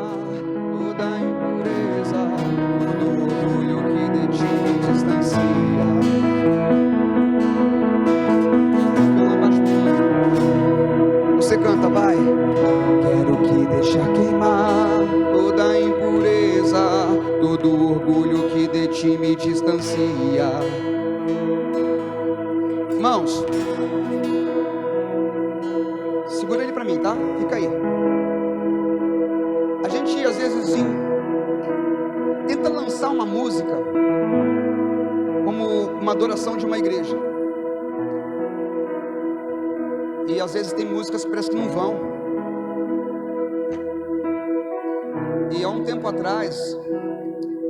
queimar toda a impureza, todo orgulho que de ti me distancia. Você canta, vai. Quero que deixar queimar toda a impureza, todo orgulho que de ti me distancia. Irmãos, segura ele pra mim, tá? Fica aí. A gente às vezes tenta lançar uma música como uma adoração de uma igreja, e às vezes tem músicas que parece que não vão. E há um tempo atrás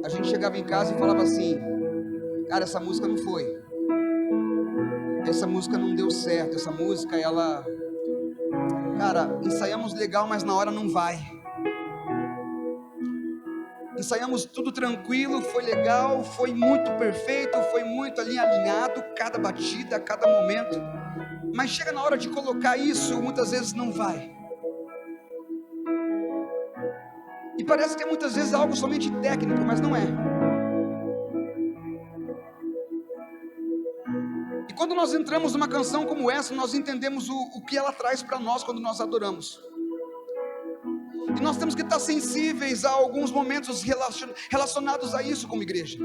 a gente chegava em casa e falava assim: cara, essa música não foi, essa música não deu certo, essa música ela, cara, ensaiamos legal, mas na hora não vai. Ensaiamos tudo tranquilo, foi legal, foi muito perfeito, foi muito ali alinhado, cada batida, cada momento, mas chega na hora de colocar isso, muitas vezes não vai. E parece que muitas vezes é algo somente técnico, mas não é. E quando nós entramos numa canção como essa, nós entendemos o que ela traz para nós quando nós adoramos. E nós temos que estar sensíveis a alguns momentos relacionados a isso como igreja.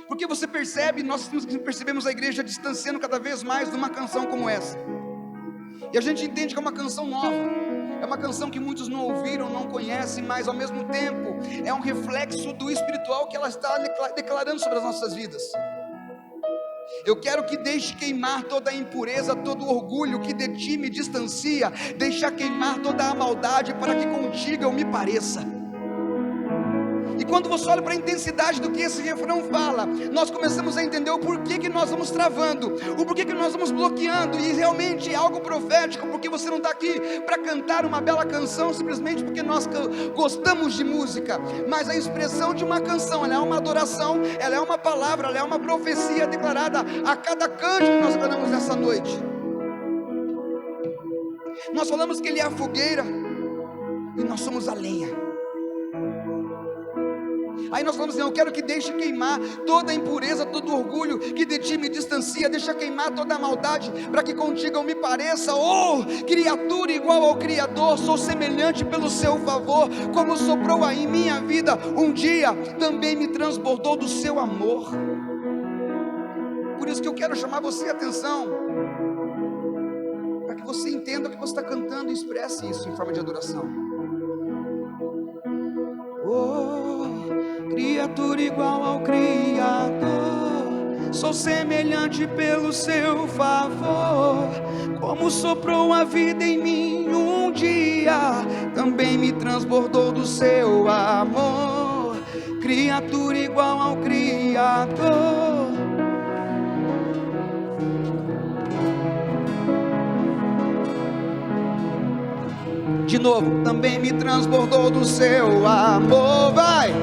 Porque você percebe, nós percebemos a igreja distanciando cada vez mais de uma canção como essa. E a gente entende que é uma canção nova, é uma canção que muitos não ouviram, não conhecem, mas ao mesmo tempo é um reflexo do espiritual que ela está declarando sobre as nossas vidas. Eu quero que deixe queimar toda a impureza, todo o orgulho que de ti me distancia, deixa queimar toda a maldade, para que contigo eu me pareça. E quando você olha para a intensidade do que esse refrão fala, nós começamos a entender o porquê que nós vamos travando, o porquê que nós vamos bloqueando. E realmente é algo profético, porque você não está aqui para cantar uma bela canção simplesmente porque nós gostamos de música, mas a expressão de uma canção, ela é uma adoração, ela é uma palavra, ela é uma profecia declarada a cada canto que nós cantamos nessa noite. Nós falamos que Ele é a fogueira e nós somos a lenha. Aí nós falamos assim: eu quero que deixe queimar toda a impureza, todo o orgulho que de ti me distancia, deixa queimar toda a maldade, para que contigo eu me pareça. Oh, criatura igual ao Criador, sou semelhante pelo seu favor, como soprou aí em minha vida um dia, também me transbordou do seu amor. Por isso que eu quero chamar você a atenção, para que você entenda o que você está cantando e expresse isso em forma de adoração. Oh, criatura igual ao Criador, sou semelhante pelo seu favor, como soprou a vida em mim um dia, também me transbordou do seu amor. Criatura igual ao Criador. De novo, também me transbordou do seu amor. Vai!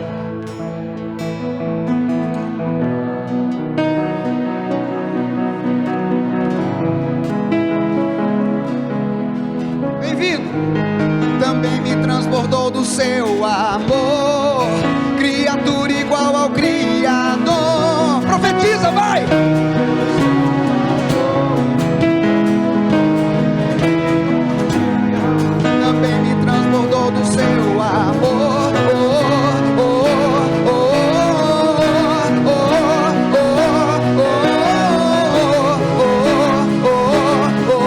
Bem-vindo! Também me transbordou do seu amor. Criatura igual ao Criador. Profetiza, vai! Do seu amor, oh, oh, oh, oh, oh,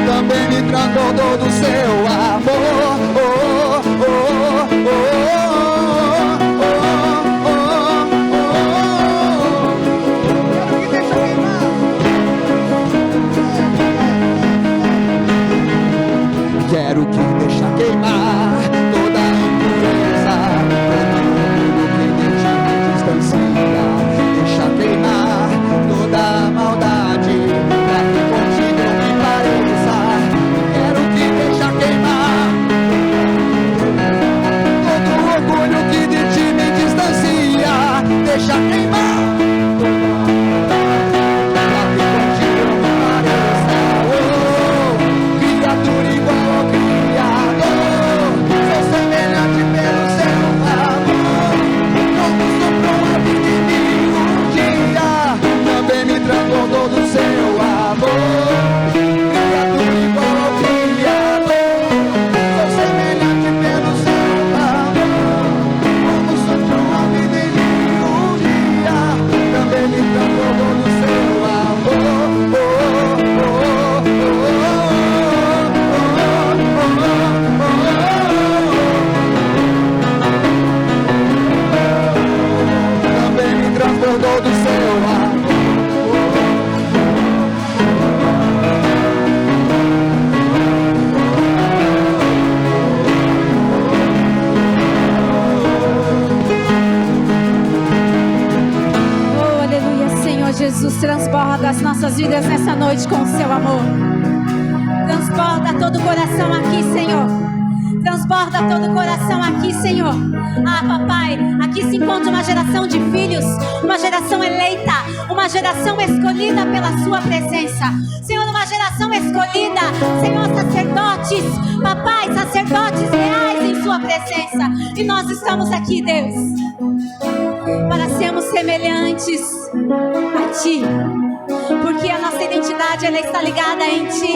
também me transbordou do seu amor, quero que deixa queimar toda a impureza, todo que de ti me distancia, deixa queimar toda a maldade, para que contigo eu me pareça. Quero que deixa queimar Transborda as nossas vidas nessa noite com o seu amor. Transborda todo o coração aqui, Senhor. Transborda todo o coração aqui, Senhor. Ah, papai, aqui se encontra uma geração de filhos, uma geração eleita, uma geração escolhida pela sua presença. Senhor, uma geração escolhida, Senhor, sacerdotes, papai, sacerdotes reais em sua presença. E nós estamos aqui, Deus, para sermos semelhantes a Ti. Porque a nossa identidade, ela está ligada em Ti.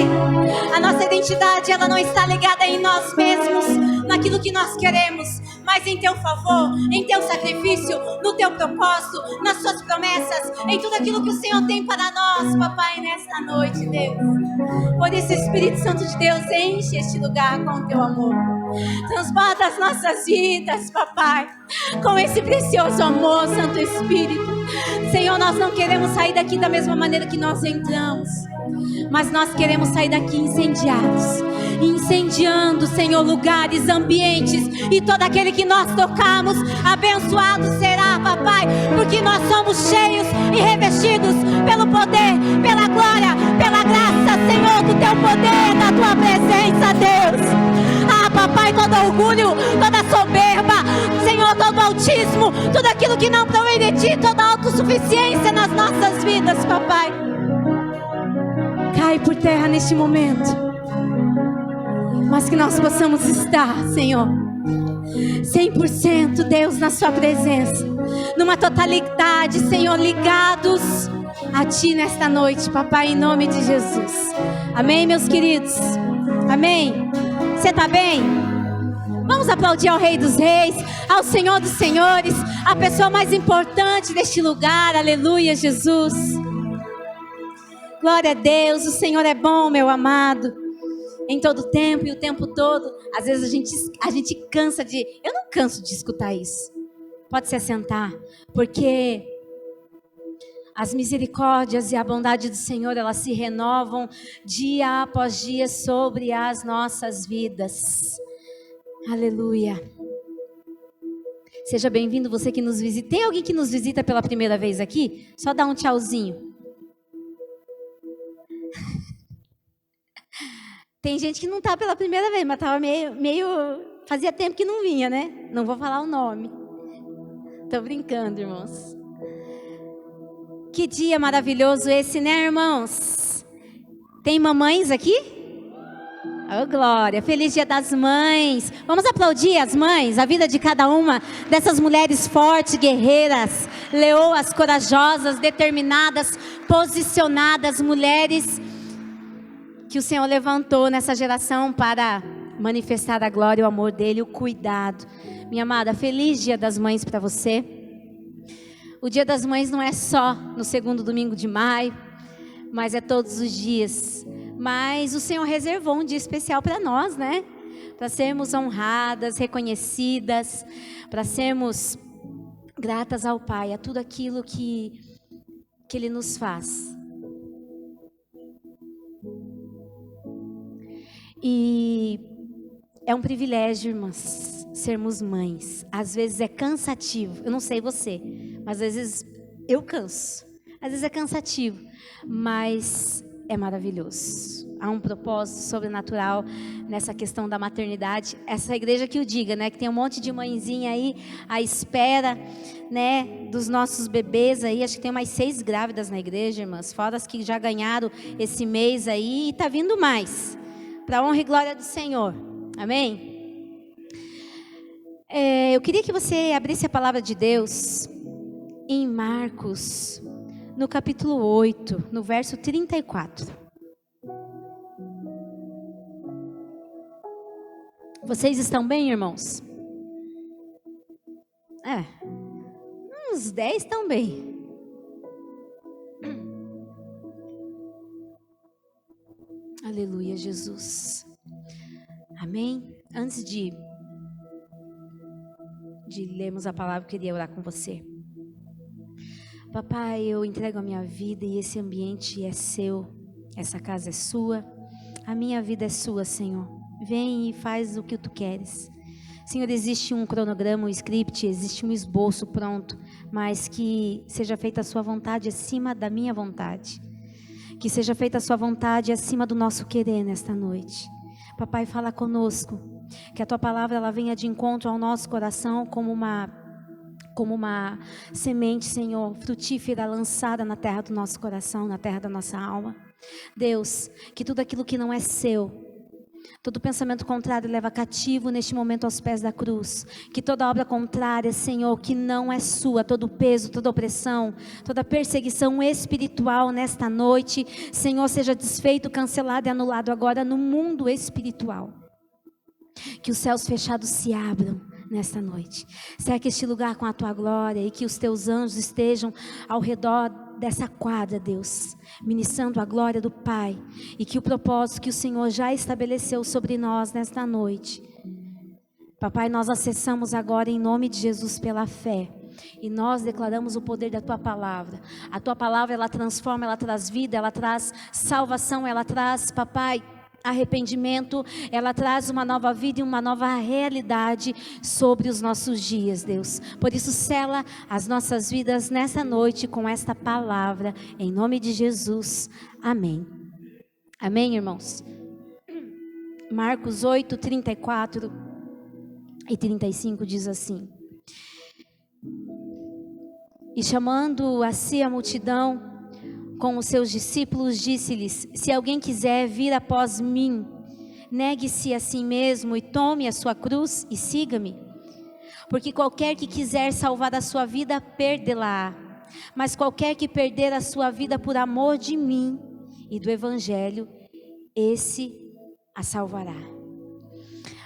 A nossa identidade, ela não está ligada em nós mesmos, naquilo que nós queremos, mas em Teu favor, em Teu sacrifício, no Teu propósito, nas Suas promessas, em tudo aquilo que o Senhor tem para nós, papai, nesta noite, Deus. Por isso, Espírito Santo de Deus, enche este lugar com o Teu amor. Transborda as nossas vidas, papai, com esse precioso amor, Santo Espírito. Senhor, nós não queremos sair daqui da mesma maneira que nós entramos, mas nós queremos sair daqui incendiados, incendiando, Senhor, lugares, ambientes, e todo aquele que nós tocarmos, abençoado será, papai, porque nós somos cheios e revestidos pelo poder, pela glória, pela graça, Senhor, do Teu poder, da Tua presença, Deus. Ah, papai, todo orgulho, toda soberba, Senhor, todo autismo, tudo aquilo que não provém de Ti, toda autossuficiência nas nossas vidas, papai, cai por terra neste momento. Mas que nós possamos estar, Senhor, 100%, Deus, na Sua presença, numa totalidade, Senhor, ligados a Ti nesta noite, papai, em nome de Jesus. Amém, meus queridos? Amém? Você está bem? Vamos aplaudir ao Rei dos Reis, ao Senhor dos Senhores, a pessoa mais importante deste lugar. Aleluia, Jesus. Glória a Deus, o Senhor é bom, meu amado, em todo tempo e o tempo todo. Às vezes a gente cansa de... Eu não canso de escutar isso. Pode se assentar, porque as misericórdias e a bondade do Senhor, elas se renovam dia após dia sobre as nossas vidas. Aleluia. Seja bem-vindo, você que nos visita. Tem alguém que nos visita pela primeira vez aqui? Só dá um tchauzinho. Tem gente que não está pela primeira vez, mas estava meio... Fazia tempo que não vinha, né? Não vou falar o nome. Estou brincando, irmãos. Que dia maravilhoso esse, né, irmãos? Tem mamães aqui? Oh, glória, feliz dia das mães. Vamos aplaudir as mães, a vida de cada uma dessas mulheres fortes, guerreiras, leoas, corajosas, determinadas, posicionadas, mulheres que o Senhor levantou nessa geração para manifestar a glória, o amor dele, o cuidado. Minha amada, feliz dia das mães para você. O dia das mães não é só no segundo domingo de maio, mas é todos os dias. Mas o Senhor reservou um dia especial para nós, né? Para sermos honradas, reconhecidas, para sermos gratas ao Pai, a tudo aquilo que Ele nos faz. E é um privilégio, irmãs, sermos mães. Às vezes é cansativo, eu não sei você, mas às vezes eu canso. Às vezes é cansativo, mas é maravilhoso. Há um propósito sobrenatural nessa questão da maternidade. Essa igreja que o diga, né? Que tem um monte de mãezinha aí à espera, né? Dos nossos bebês aí. Acho que tem umas 6 grávidas na igreja, irmãs. Fora as que já ganharam esse mês aí. E tá vindo mais. Para a honra e glória do Senhor. Amém? Eu queria que você abrisse a palavra de Deus em Marcos, no capítulo 8, no verso 34. Vocês estão bem, irmãos? Uns 10 estão bem. Aleluia, Jesus. Amém? Antes de lermos a palavra, eu queria orar com você. Papai, eu entrego a minha vida e esse ambiente é seu. Essa casa é sua. A minha vida é sua, Senhor. Vem e faz o que tu queres. Senhor, existe um cronograma, um script, existe um esboço pronto, mas que seja feita a sua vontade acima da minha vontade. Que seja feita a sua vontade acima do nosso querer nesta noite. Papai, fala conosco. Que a tua palavra ela venha de encontro ao nosso coração como uma semente, Senhor, frutífera lançada na terra do nosso coração, na terra da nossa alma. Deus, que tudo aquilo que não é seu, todo pensamento contrário leva cativo neste momento aos pés da cruz. Que toda obra contrária, Senhor, que não é sua, todo peso, toda opressão, toda perseguição espiritual nesta noite, Senhor, seja desfeito, cancelado e anulado agora no mundo espiritual. Que os céus fechados se abram nesta noite. Cerca este lugar com a tua glória e que os teus anjos estejam ao redor dessa quadra, Deus, ministrando a glória do Pai, e que o propósito que o Senhor já estabeleceu sobre nós nesta noite, Papai, nós acessamos agora em nome de Jesus pela fé, e nós declaramos o poder da tua palavra. A tua palavra, ela transforma, ela traz vida, ela traz salvação, ela traz, Papai, arrependimento, ela traz uma nova vida e uma nova realidade sobre os nossos dias, Deus. Por isso, sela as nossas vidas nessa noite com esta palavra, em nome de Jesus. Amém. Amém, irmãos? Marcos 8, 34 e 35 diz assim: E chamando a si a multidão com os seus discípulos, disse-lhes: Se alguém quiser vir após mim, negue-se a si mesmo e tome a sua cruz e siga-me. Porque qualquer que quiser salvar a sua vida, perdê-la-á. Mas qualquer que perder a sua vida por amor de mim e do Evangelho, esse a salvará.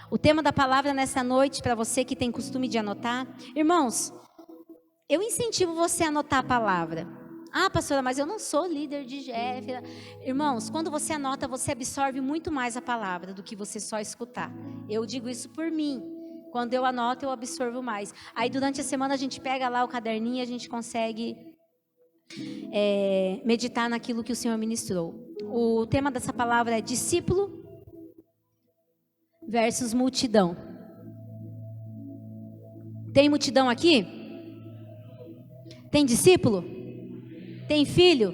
O tema da palavra nessa noite, para você que tem costume de anotar, irmãos, eu incentivo você a anotar a palavra. Ah, pastora, mas eu não sou líder de GF. Irmãos, quando você anota, você absorve muito mais a palavra do que você só escutar. Eu digo isso por mim. Quando eu anoto, eu absorvo mais. Aí durante a semana a gente pega lá o caderninho e a gente consegue meditar naquilo que o Senhor ministrou. O tema dessa palavra é discípulo versus multidão. Tem multidão aqui? Tem discípulo? Tem filho?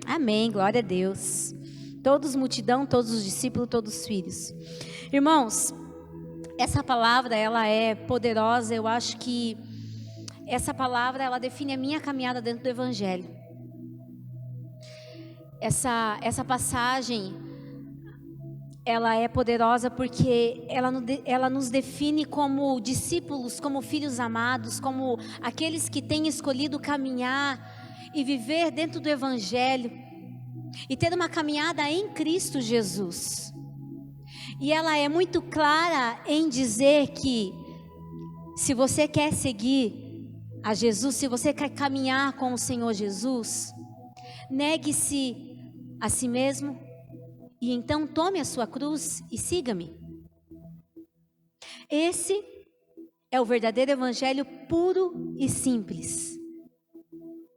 Amém, glória a Deus. Todos multidão, todos os discípulos, todos os filhos. Irmãos, essa palavra, ela é poderosa. Eu acho que essa palavra, ela define a minha caminhada dentro do Evangelho. Essa passagem, ela é poderosa porque ela nos define como discípulos, como filhos amados, como aqueles que têm escolhido caminhar e viver dentro do Evangelho e ter uma caminhada em Cristo Jesus. E ela é muito clara em dizer que se você quer seguir a Jesus, se você quer caminhar com o Senhor Jesus, negue-se a si mesmo e então tome a sua cruz e siga-me. Esse é o verdadeiro Evangelho puro e simples.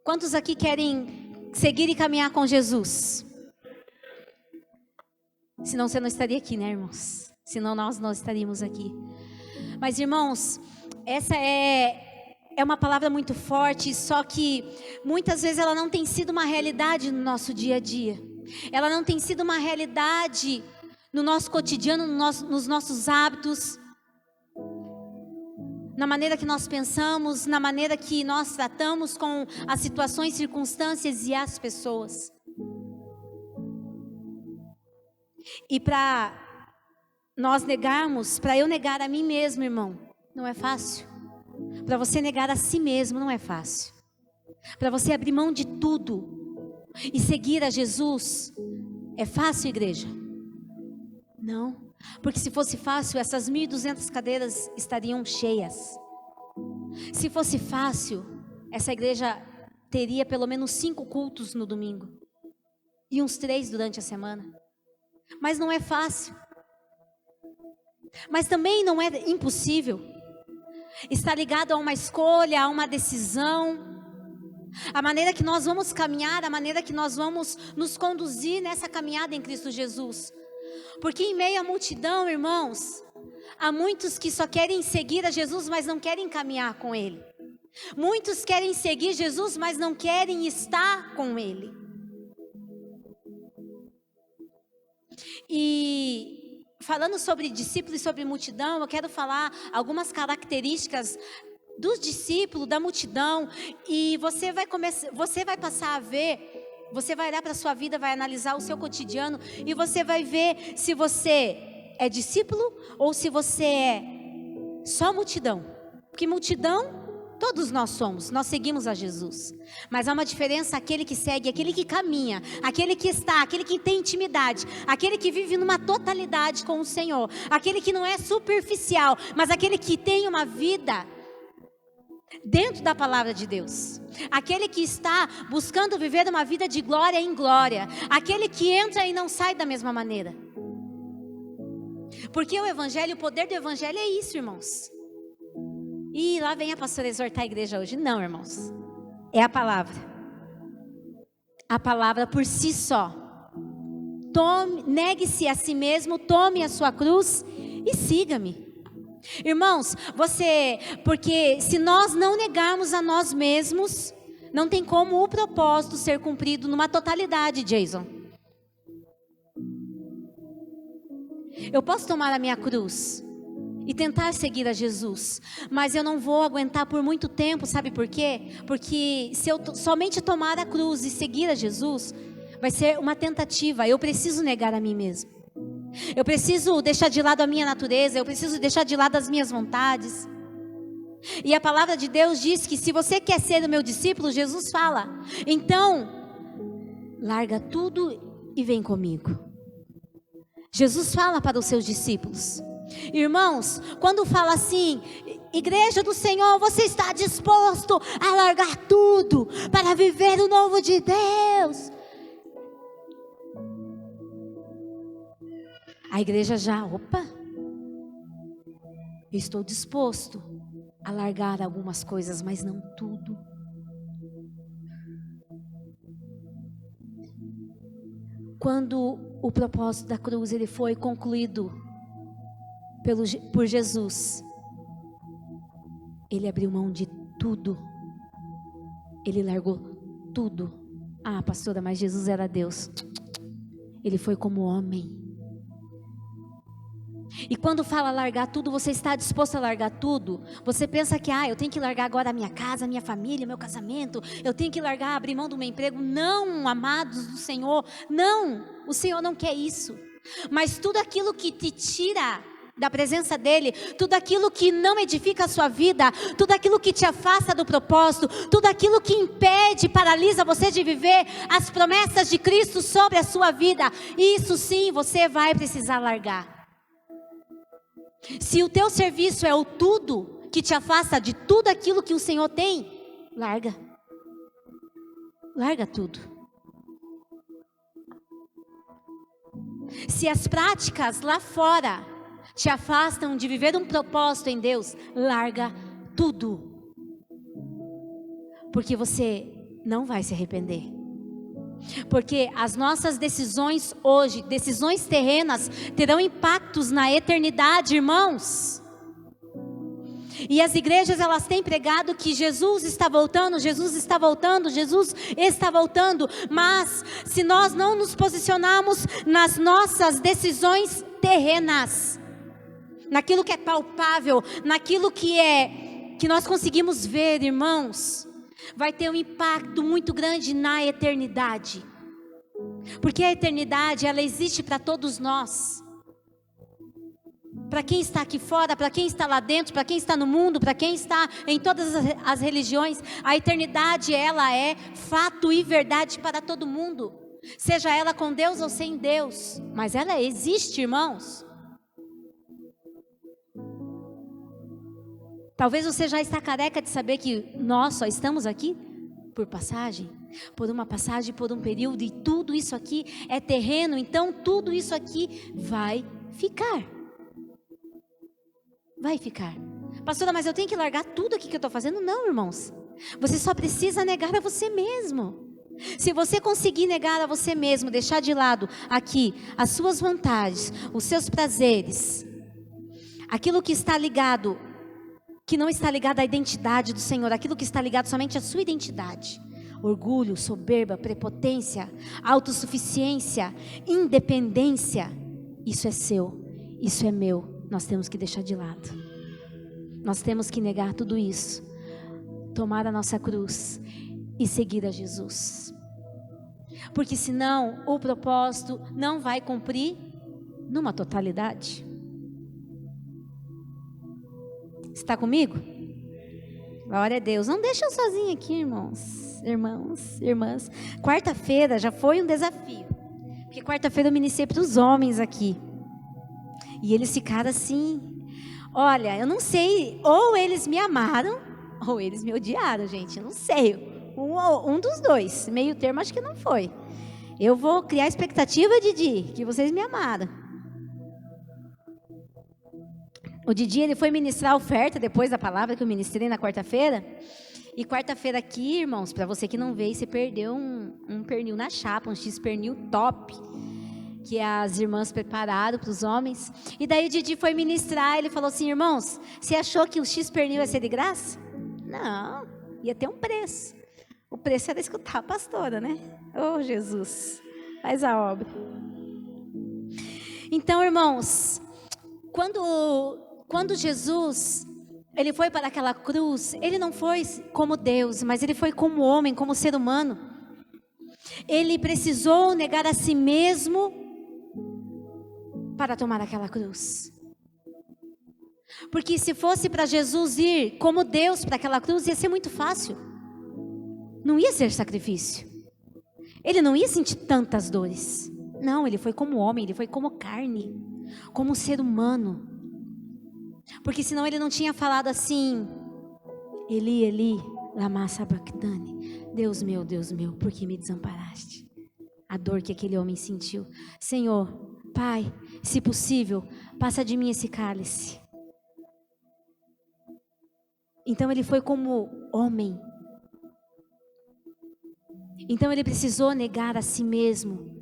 Quantos aqui querem seguir e caminhar com Jesus? Senão você não estaria aqui, né, irmãos? Senão nós não estaríamos aqui. Mas, irmãos, essa é uma palavra muito forte, só que muitas vezes ela não tem sido uma realidade no nosso dia a dia. Ela não tem sido uma realidade no nosso cotidiano, nos nossos hábitos, na maneira que nós pensamos, na maneira que nós tratamos com as situações, circunstâncias e as pessoas. E para nós negarmos, para eu negar a mim mesmo, irmão, não é fácil. Para você negar a si mesmo, não é fácil. Para você abrir mão de tudo e seguir a Jesus, é fácil, igreja? Não. Porque se fosse fácil, essas 1.200 cadeiras estariam cheias. Se fosse fácil, essa igreja teria pelo menos 5 cultos no domingo. E uns 3 durante a semana. Mas não é fácil. Mas também não é impossível. Está ligado a uma escolha, a uma decisão. A maneira que nós vamos caminhar, a maneira que nós vamos nos conduzir nessa caminhada em Cristo Jesus. Porque em meio à multidão, irmãos, há muitos que só querem seguir a Jesus, mas não querem caminhar com Ele. Muitos querem seguir Jesus, mas não querem estar com Ele. E falando sobre discípulo e sobre multidão, eu quero falar algumas características dos discípulos, da multidão, e você vai passar a ver, você vai olhar para a sua vida, vai analisar o seu cotidiano, e você vai ver se você é discípulo ou se você é só multidão. Porque multidão, todos nós somos, nós seguimos a Jesus. Mas há uma diferença, aquele que segue, aquele que caminha, aquele que está, aquele que tem intimidade, aquele que vive numa totalidade com o Senhor, aquele que não é superficial, mas aquele que tem uma vida dentro da palavra de Deus, aquele que está buscando viver uma vida de glória em glória, aquele que entra e não sai da mesma maneira. Porque o evangelho, o poder do evangelho é isso, irmãos. E lá vem a pastora exortar a igreja hoje. Não, irmãos, é a palavra. A palavra por si só. Negue-se a si mesmo, tome a sua cruz e siga-me. Irmãos, porque se nós não negarmos a nós mesmos, não tem como o propósito ser cumprido numa totalidade, Jason. Eu posso tomar a minha cruz e tentar seguir a Jesus, mas eu não vou aguentar por muito tempo, sabe por quê? Porque se eu somente tomar a cruz e seguir a Jesus, vai ser uma tentativa, eu preciso negar a mim mesmo. Eu preciso deixar de lado a minha natureza, eu preciso deixar de lado as minhas vontades. E a palavra de Deus diz que se você quer ser o meu discípulo, Jesus fala, então, larga tudo e vem comigo. Jesus fala para os seus discípulos. Irmãos, quando fala assim, igreja do Senhor, você está disposto a largar tudo para viver o novo de Deus? A igreja já, opa, eu estou disposto a largar algumas coisas, mas não tudo. Quando o propósito da cruz ele foi concluído por Jesus, ele abriu mão de tudo, ele largou tudo. Ah, pastora, mas Jesus era Deus. Ele foi como homem. E quando fala largar tudo, você está disposto a largar tudo? Você pensa que, eu tenho que largar agora a minha casa, a minha família, meu casamento, eu tenho que largar, abrir mão do meu emprego. Não, amados do Senhor, não, o Senhor não quer isso. Mas tudo aquilo que te tira da presença dEle, tudo aquilo que não edifica a sua vida, tudo aquilo que te afasta do propósito, tudo aquilo que impede, paralisa você de viver as promessas de Cristo sobre a sua vida, isso sim, você vai precisar largar. Se o teu serviço é o tudo que te afasta de tudo aquilo que o Senhor tem, larga. Larga tudo. Se as práticas lá fora te afastam de viver um propósito em Deus, larga tudo. Porque você não vai se arrepender. Porque as nossas decisões hoje, decisões terrenas, terão impactos na eternidade, irmãos. E as igrejas, elas têm pregado que Jesus está voltando, Jesus está voltando, Jesus está voltando. Mas se nós não nos posicionarmos nas nossas decisões terrenas, naquilo que é palpável, naquilo que nós conseguimos ver, irmãos, vai ter um impacto muito grande na eternidade. Porque a eternidade, ela existe para todos nós. Para quem está aqui fora, para quem está lá dentro, para quem está no mundo, para quem está em todas as religiões, a eternidade, ela é fato e verdade para todo mundo. Seja ela com Deus ou sem Deus, mas ela existe, irmãos. Talvez você já está careca de saber que nós só estamos aqui por passagem, por uma passagem, por um período, e tudo isso aqui é terreno, então tudo isso aqui vai ficar. Vai ficar. Pastora, mas eu tenho que largar tudo aqui que eu estou fazendo? Não, irmãos. Você só precisa negar a você mesmo. Se você conseguir negar a você mesmo, deixar de lado aqui as suas vontades, os seus prazeres, aquilo que está ligado, que não está ligado à identidade do Senhor, aquilo que está ligado somente à sua identidade, orgulho, soberba, prepotência, autossuficiência, independência, isso é seu, isso é meu, nós temos que deixar de lado. Nós temos que negar tudo isso, tomar a nossa cruz e seguir a Jesus. Porque senão o propósito não vai cumprir numa totalidade. Está comigo? Glória a Deus. Não deixa eu sozinha aqui, irmãs. Quarta-feira já foi um desafio. Porque quarta-feira eu ministrei para os homens aqui. E eles ficaram assim. Olha, eu não sei, ou eles me amaram, ou eles me odiaram, gente. Eu não sei. Um dos dois. Meio termo acho que não foi. Eu vou criar a expectativa, Didi, que vocês me amaram. O Didi, ele foi ministrar a oferta depois da palavra que eu ministrei na quarta-feira. E quarta-feira aqui, irmãos, para você que não veio, você perdeu um pernil na chapa, um X-pernil top, que as irmãs prepararam para os homens. E daí o Didi foi ministrar, ele falou assim: irmãos, você achou que o X-pernil ia ser de graça? Não, ia ter um preço. O preço era escutar a pastora, né? Oh, Jesus, faz a obra. Então, irmãos, quando Jesus, ele foi para aquela cruz, ele não foi como Deus, mas ele foi como homem, como ser humano. Ele precisou negar a si mesmo para tomar aquela cruz. Porque se fosse para Jesus ir como Deus para aquela cruz, ia ser muito fácil. Não ia ser sacrifício. Ele não ia sentir tantas dores. Não, ele foi como homem, ele foi como carne, como ser humano. Porque senão ele não tinha falado assim: Eli, Eli, lama sabachthani. Deus meu, por que me desamparaste? A dor que aquele homem sentiu. Senhor, Pai, se possível, passa de mim esse cálice. Então ele foi como homem. Então ele precisou negar a si mesmo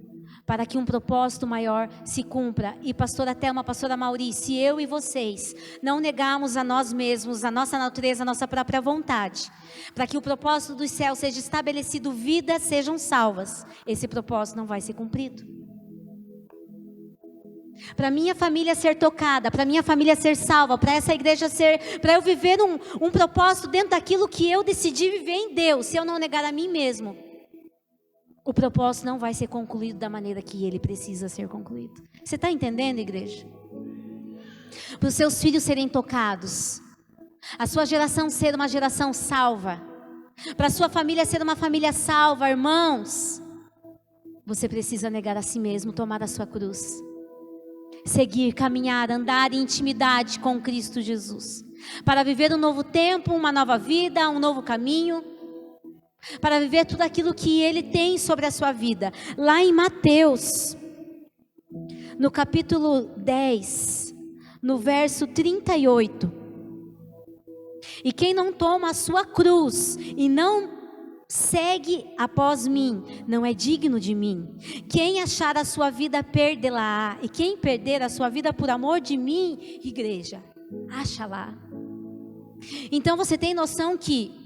para que um propósito maior se cumpra. E pastora Thelma, pastora Mauri, se eu e vocês não negarmos a nós mesmos, a nossa natureza, a nossa própria vontade, para que o propósito dos céus seja estabelecido, vidas sejam salvas, esse propósito não vai ser cumprido. Para minha família ser tocada, para minha família ser salva, para essa igreja ser, para eu viver um propósito dentro daquilo que eu decidi viver em Deus, se eu não negar a mim mesmo, o propósito não vai ser concluído da maneira que ele precisa ser concluído. Você está entendendo, igreja? Para os seus filhos serem tocados, a sua geração ser uma geração salva, para a sua família ser uma família salva, irmãos, você precisa negar a si mesmo, tomar a sua cruz, seguir, caminhar, andar em intimidade com Cristo Jesus, para viver um novo tempo, uma nova vida, um novo caminho, para viver tudo aquilo que Ele tem sobre a sua vida. Lá em Mateus, no capítulo 10, no verso 38, e quem não toma a sua cruz e não segue após mim, não é digno de mim. Quem achar a sua vida, perdê-la-á, e quem perder a sua vida por amor de mim, igreja, acha lá. Então você tem noção que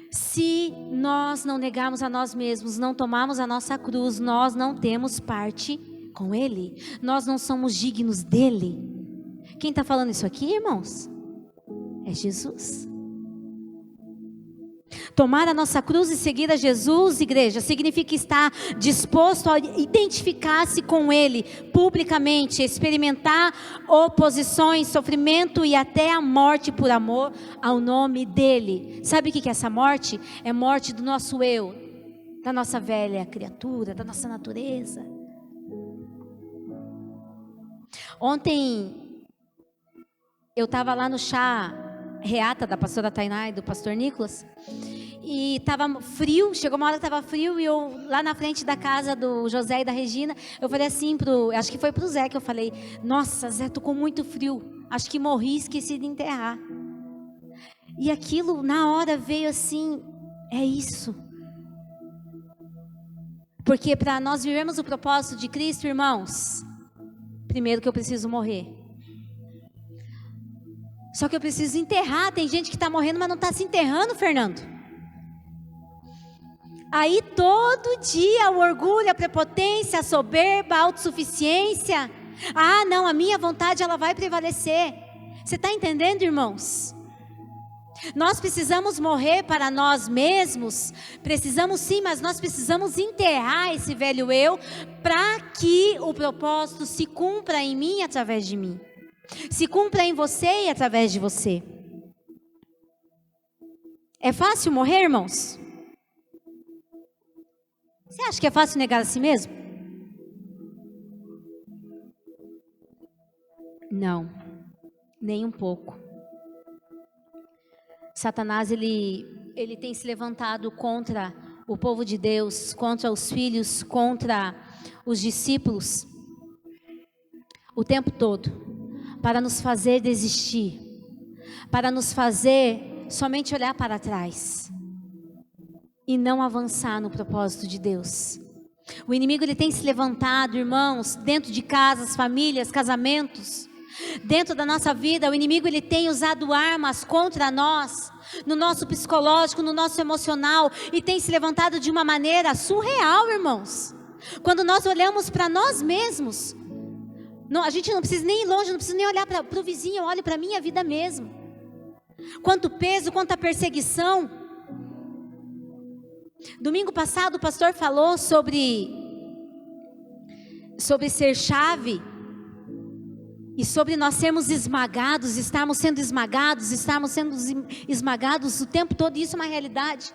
se nós não negarmos a nós mesmos, não tomarmos a nossa cruz, nós não temos parte com Ele. Nós não somos dignos dEle. Quem está falando isso aqui, irmãos? É Jesus. Tomar a nossa cruz e seguir a Jesus, igreja, significa estar disposto a identificar-se com Ele publicamente, experimentar oposições, sofrimento e até a morte por amor ao nome dEle. Sabe o que é essa morte? É morte do nosso eu, da nossa velha criatura, da nossa natureza. Ontem eu estava lá no chá reata da pastora Tainá e do pastor Nicolas, e estava frio, chegou uma hora que estava frio, e eu lá na frente da casa do José e da Regina, eu falei assim acho que foi pro Zé que eu falei: nossa, Zé, tô com muito frio, acho que morri, esqueci de enterrar. E aquilo na hora veio assim: é isso. Porque para nós vivermos o propósito de Cristo, irmãos, primeiro que eu preciso morrer. Só que eu preciso enterrar. Tem gente que está morrendo, mas não está se enterrando, Fernando. Aí todo dia o orgulho, a prepotência, a soberba, a autossuficiência, Ah, não, a minha vontade ela vai prevalecer. Você está entendendo, irmãos? Nós precisamos morrer para nós mesmos, precisamos sim, mas nós precisamos enterrar esse velho eu, para que o propósito se cumpra em mim e através de mim, se cumpra em você e através de você. É fácil morrer, irmãos? Você acha que é fácil negar a si mesmo? Não, nem um pouco. Satanás, ele tem se levantado contra o povo de Deus, contra os filhos, contra os discípulos, o tempo todo, para nos fazer desistir, para nos fazer somente olhar para trás e não avançar no propósito de Deus. O inimigo, ele tem se levantado, irmãos, dentro de casas, famílias, casamentos, dentro da nossa vida. O inimigo, ele tem usado armas contra nós, no nosso psicológico, no nosso emocional, e tem se levantado de uma maneira surreal, irmãos. Quando nós olhamos para nós mesmos, não, a gente não precisa nem ir longe, não precisa nem olhar para o vizinho, olhe para a minha vida mesmo. Quanto peso, quanta perseguição. Domingo passado o pastor falou sobre ser chave, e sobre nós sermos esmagados, estarmos sendo esmagados o tempo todo. Isso é uma realidade,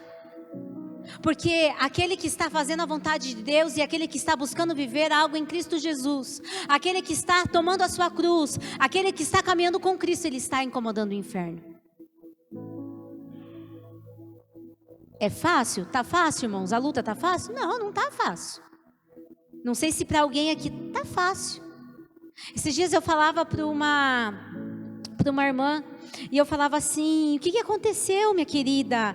porque aquele que está fazendo a vontade de Deus e aquele que está buscando viver algo em Cristo Jesus, aquele que está tomando a sua cruz, aquele que está caminhando com Cristo, ele está incomodando o inferno. É fácil? Tá fácil, irmãos? A luta tá fácil? Não, não tá fácil. Não sei se para alguém aqui tá fácil. Esses dias eu falava para uma irmã, e eu falava assim: o que aconteceu, minha querida?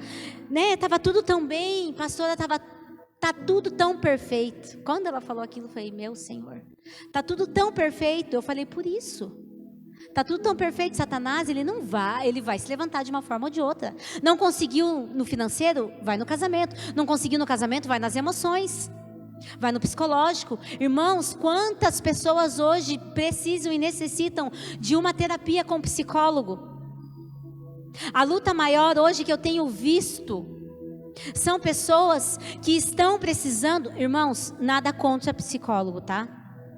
Né? Tava tudo tão bem, pastora, tá tudo tão perfeito. Quando ela falou aquilo, eu falei: meu Senhor, tá tudo tão perfeito. Eu falei: por isso, tá tudo tão perfeito. Satanás, ele vai se levantar de uma forma ou de outra. Não conseguiu no financeiro, vai no casamento. Não conseguiu no casamento, vai nas emoções, vai no psicológico. Irmãos, quantas pessoas hoje precisam e necessitam de uma terapia com psicólogo? A luta maior hoje que eu tenho visto são pessoas que estão precisando. Irmãos, nada contra psicólogo, tá?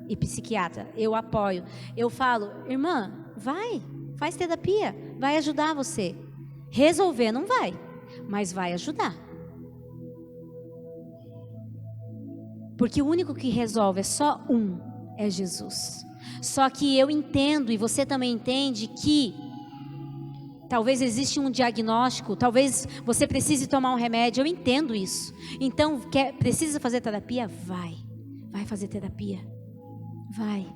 E psiquiatra, eu apoio. Eu falo: irmã, faz terapia, vai ajudar você. Resolver não vai, mas vai ajudar. Porque o único que resolve é só um, é Jesus. Só que eu entendo, e você também entende, que talvez exista um diagnóstico, talvez você precise tomar um remédio. Eu entendo isso. Então, precisa fazer terapia? Vai fazer terapia. Vai.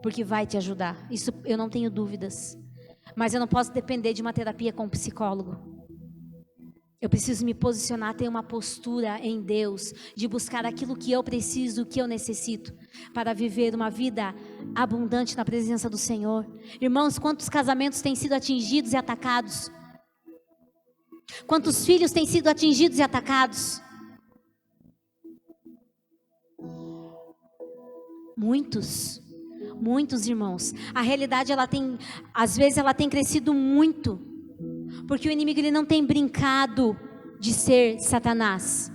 Porque vai te ajudar. Isso eu não tenho dúvidas. Mas eu não posso depender de uma terapia com um psicólogo. Eu preciso me posicionar, ter uma postura em Deus, de buscar aquilo que eu preciso, o que eu necessito, para viver uma vida abundante na presença do Senhor. Irmãos, quantos casamentos têm sido atingidos e atacados? Quantos filhos têm sido atingidos e atacados? Muitos, irmãos. A realidade, às vezes ela tem crescido muito, porque o inimigo, ele não tem brincado de ser Satanás.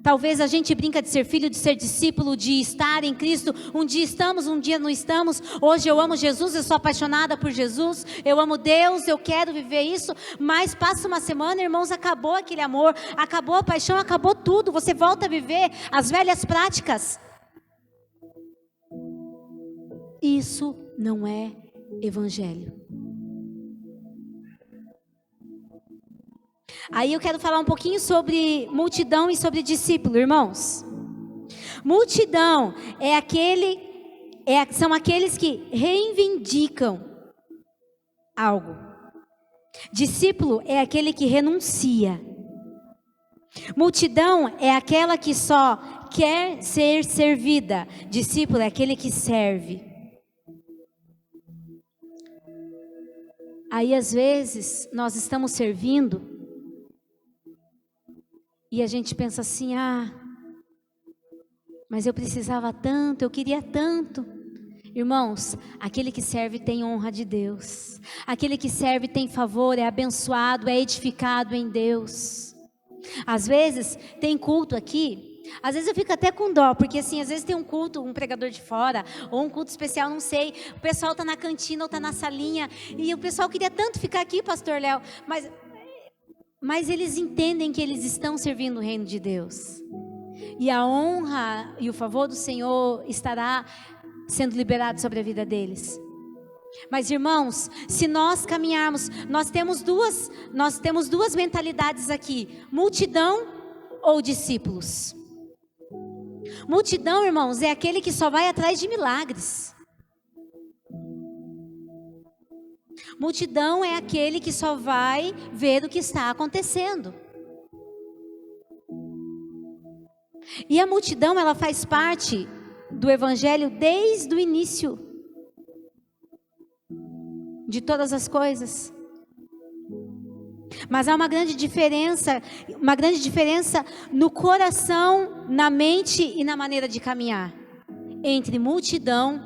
Talvez a gente brinca de ser filho, de ser discípulo, de estar em Cristo. Um dia estamos, um dia não estamos. Hoje eu amo Jesus, eu sou apaixonada por Jesus, eu amo Deus, eu quero viver isso. Mas passa uma semana, irmãos, acabou aquele amor, acabou a paixão, acabou tudo. Você volta a viver as velhas práticas. Isso não é evangelho. Aí eu quero falar um pouquinho sobre multidão e sobre discípulo, irmãos. Multidão são aqueles que reivindicam algo. Discípulo é aquele que renuncia. Multidão é aquela que só quer ser servida. Discípulo é aquele que serve. Aí às vezes nós estamos servindo e a gente pensa assim: mas eu precisava tanto, eu queria tanto, Irmãos, aquele que serve tem honra de Deus. Aquele que serve tem favor, é abençoado, é edificado em Deus. Às vezes tem culto aqui. Às vezes eu fico até com dó, porque assim, às vezes tem um culto, um pregador de fora, ou um culto especial, não sei, o pessoal está na cantina ou está na salinha, e o pessoal queria tanto ficar aqui, pastor Léo, mas eles entendem que eles estão servindo o reino de Deus, e a honra e o favor do Senhor estará sendo liberado sobre a vida deles. Mas irmãos, se nós caminharmos, nós temos duas mentalidades aqui: multidão ou discípulos. Multidão, irmãos, é aquele que só vai atrás de milagres. Multidão é aquele que só vai ver o que está acontecendo. E a multidão, ela faz parte do evangelho desde o início de todas as coisas. Mas há uma grande diferença no coração, na mente e na maneira de caminhar, entre multidão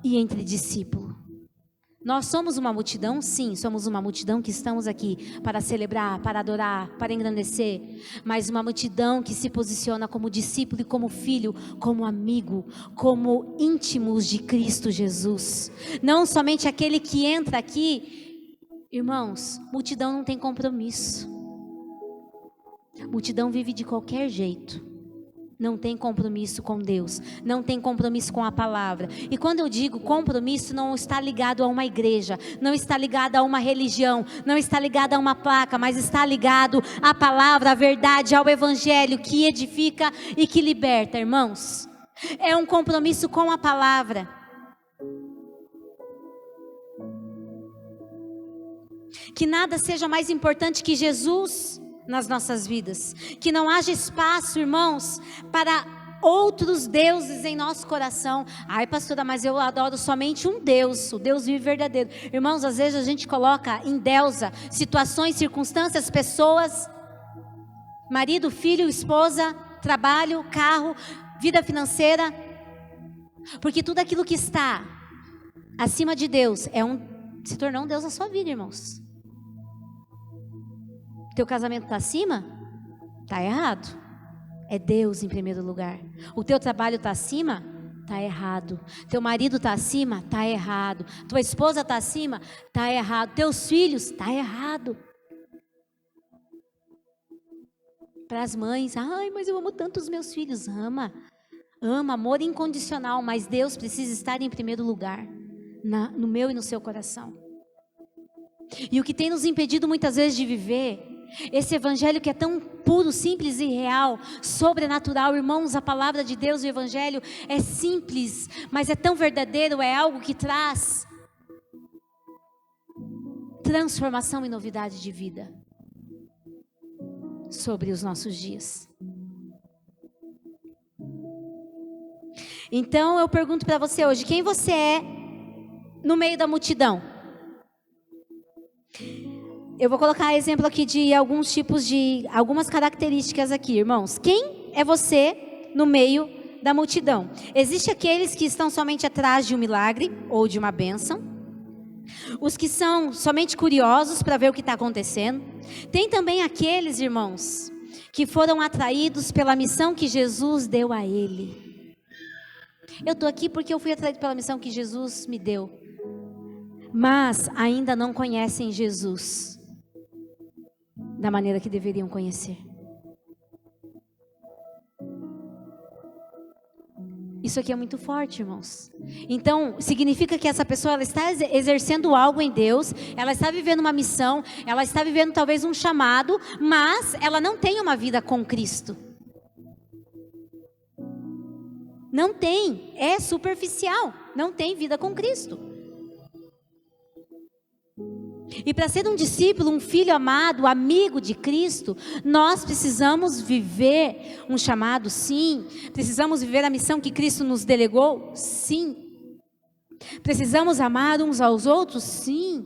e entre discípulo. Nós somos uma multidão, sim, somos uma multidão que estamos aqui para celebrar, para adorar, para engrandecer, mas uma multidão que se posiciona como discípulo e como filho, como amigo, como íntimos de Cristo Jesus. Não somente aquele que entra aqui. Irmãos, multidão não tem compromisso. Multidão vive de qualquer jeito. Não tem compromisso com Deus, não tem compromisso com a palavra. E quando eu digo compromisso, não está ligado a uma igreja, não está ligado a uma religião, não está ligado a uma placa, mas está ligado à palavra, à verdade, ao evangelho que edifica e que liberta, irmãos. É um compromisso com a palavra. Que nada seja mais importante que Jesus nas nossas vidas, que não haja espaço, irmãos, para outros deuses em nosso coração. Ai, pastora, mas eu adoro somente um Deus, o Deus vivo e verdadeiro. Irmãos, às vezes a gente coloca em deusa situações, circunstâncias, pessoas, marido, filho, esposa, trabalho, carro, vida financeira, porque tudo aquilo que está acima de Deus se tornou um Deus na sua vida, irmãos. Teu casamento está acima? Está errado. É Deus em primeiro lugar. O teu trabalho está acima? Está errado. Teu marido está acima? Está errado. Tua esposa está acima? Está errado. Teus filhos? Está errado. Para as mães, ai, mas eu amo tanto os meus filhos. Ama, amor incondicional, mas Deus precisa estar em primeiro lugar, no meu e no seu coração. E o que tem nos impedido muitas vezes de viver esse evangelho que é tão puro, simples e real, sobrenatural, irmãos, a palavra de Deus, o evangelho é simples, mas é tão verdadeiro, é algo que traz transformação e novidade de vida sobre os nossos dias. Então eu pergunto para você hoje, quem você é no meio da multidão? Eu vou colocar exemplo aqui de algumas características aqui, irmãos. Quem é você no meio da multidão? Existem aqueles que estão somente atrás de um milagre ou de uma bênção. Os que são somente curiosos para ver o que está acontecendo. Tem também aqueles, irmãos, que foram atraídos pela missão que Jesus deu a ele. Eu estou aqui porque eu fui atraído pela missão que Jesus me deu. Mas ainda não conhecem Jesus da maneira que deveriam conhecer. Isso aqui é muito forte, irmãos. Então, significa que essa pessoa ela está exercendo algo em Deus, ela está vivendo uma missão, ela está vivendo talvez um chamado, mas ela não tem uma vida com Cristo. Não tem, é superficial, não tem vida com Cristo. E para ser um discípulo, um filho amado, amigo de Cristo, nós precisamos viver um chamado, sim. Precisamos viver a missão que Cristo nos delegou, sim. Precisamos amar uns aos outros, sim.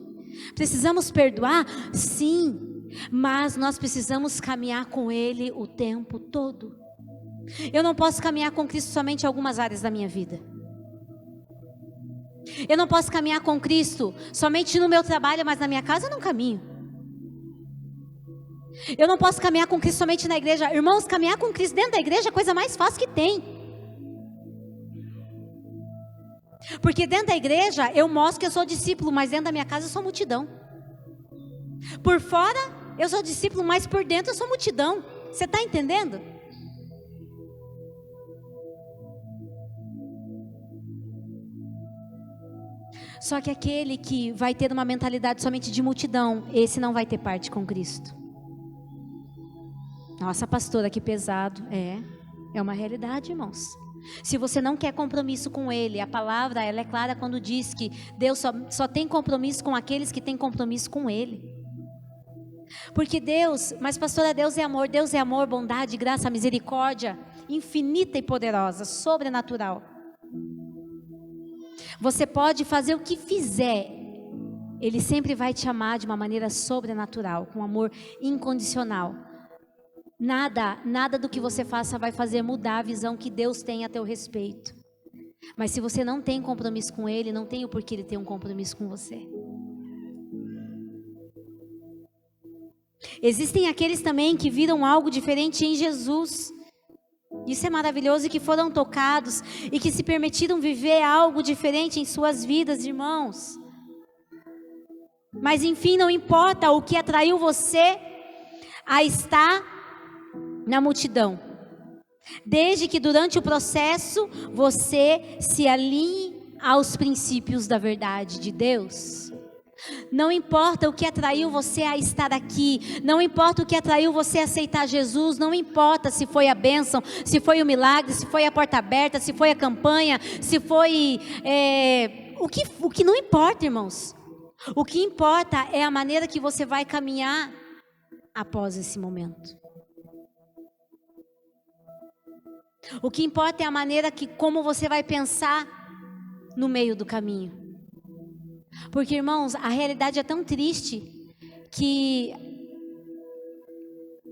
Precisamos perdoar, sim. Mas nós precisamos caminhar com Ele o tempo todo. Eu não posso caminhar com Cristo somente em algumas áreas da minha vida. Eu não posso caminhar com Cristo somente no meu trabalho, mas na minha casa eu não caminho. Eu não posso caminhar com Cristo somente na igreja. Irmãos, caminhar com Cristo dentro da igreja é a coisa mais fácil que tem. Porque dentro da igreja eu mostro que eu sou discípulo, mas dentro da minha casa eu sou multidão. Por fora eu sou discípulo, mas por dentro eu sou multidão. Você está entendendo? Só que aquele que vai ter uma mentalidade somente de multidão, esse não vai ter parte com Cristo. Nossa, pastora, que pesado. É uma realidade, irmãos. Se você não quer compromisso com Ele, a palavra ela é clara quando diz que Deus só tem compromisso com aqueles que têm compromisso com Ele. Porque Deus, mas pastora, Deus é amor, bondade, graça, misericórdia, infinita e poderosa, sobrenatural. Você pode fazer o que fizer, Ele sempre vai te amar de uma maneira sobrenatural, com amor incondicional. Nada do que você faça vai fazer mudar a visão que Deus tem a teu respeito. Mas se você não tem compromisso com Ele, não tem o porquê Ele ter um compromisso com você. Existem aqueles também que viram algo diferente em Jesus. Isso é maravilhoso, e que foram tocados e que se permitiram viver algo diferente em suas vidas, irmãos. Mas enfim, não importa o que atraiu você a estar na multidão, desde que durante o processo você se alinhe aos princípios da verdade de Deus. Não importa o que atraiu você a estar aqui, não importa o que atraiu você a aceitar Jesus, não importa se foi a bênção, se foi o milagre, se foi a porta aberta, se foi a campanha, se foi o que não importa, irmãos. O que importa é a maneira que você vai caminhar após esse momento. O que importa é a maneira como você vai pensar no meio do caminho. Porque, irmãos, a realidade é tão triste que